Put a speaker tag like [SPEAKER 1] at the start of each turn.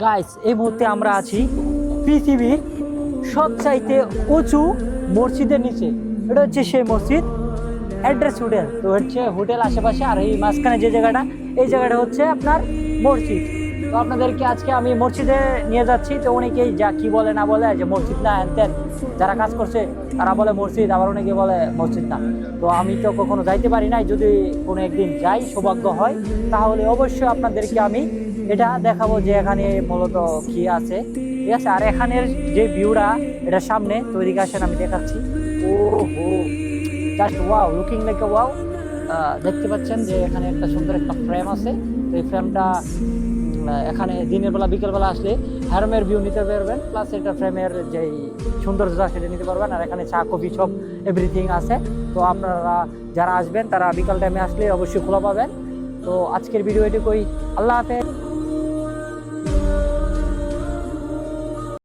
[SPEAKER 1] Guys এই মুহূর্তে আমরা আছি পৃথিবীর সবচাইতে উঁচু মসজিদের নিচে। এটা হচ্ছে সেই মসজিদ অ্যাড্রেস হোটেল। তো হচ্ছে হোটেল আশেপাশে, আর এই মাঝখানে যে জায়গাটা, এই জায়গাটা হচ্ছে আপনার মসজিদ। তো আপনাদেরকে আজকে আমি মসজিদে নিয়ে যাচ্ছি। তো অনেকেই যা কি বলে না বলে যে মসজিদ না হ্যান, যারা কাজ করছে তারা বলে মসজিদ, আবার অনেকে বলে মসজিদ না। তো আমি তো কখনো যাইতে পারি নাই, যদি কোনো একদিন যাই সৌভাগ্য হয় তাহলে অবশ্যই আপনাদেরকে আমি এটা দেখাবো যে এখানে মূলত কি আছে, ঠিক আছে। আর এখানের যে ভিউটা, এটা সামনে তৈরি আসেন আমি দেখাচ্ছি। ও হো, just wow, looking like a wow. দেখতে পাচ্ছেন যে এখানে একটা সুন্দর একটা ফ্রেম আছে। তো এই ফ্রেমটা এখানে দিনের বেলা বিকেলবেলা আসলে হ্যারমের ভিউ নিতে পারবেন, প্লাস এটা ফ্রেমের যেই সৌন্দর্য সেটা নিতে পারবেন। আর এখানে চা কফি সব এভরিথিং আছে। তো আপনারা যারা আসবেন তারা বিকাল টাইমে আসলে অবশ্যই খোলা পাবেন। তো আজকের ভিডিও এটুকুই, আল্লাহ হাফেজ।